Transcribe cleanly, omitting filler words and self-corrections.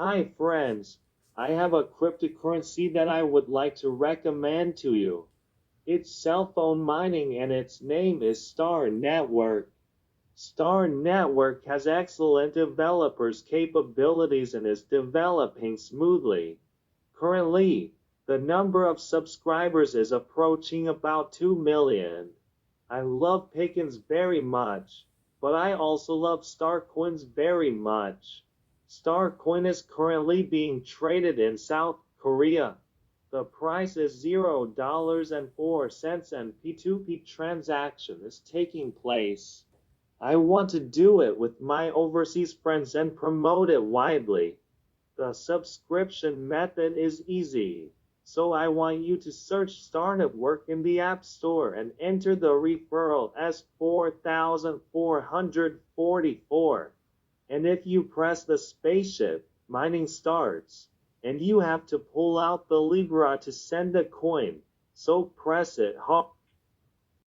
Hi friends, I have a cryptocurrency that I would like to recommend to you. It's cell phone mining and its name is Star Network. Star Network has excellent developers capabilities and is developing smoothly. Currently, the number of subscribers is approaching about 2 million. I love Pickens very much, but I also love Starcoins very much. Starcoin is currently being traded in South Korea. The price is $0.04 and P2P transaction is taking place. I want to do it with my overseas friends and promote it widely. The subscription method is easy, so I want you to search Starnetwork in the App Store and enter the referral as 4444. And if you press the spaceship, mining starts, and you have to pull out the Libra to send a coin, so press it hard.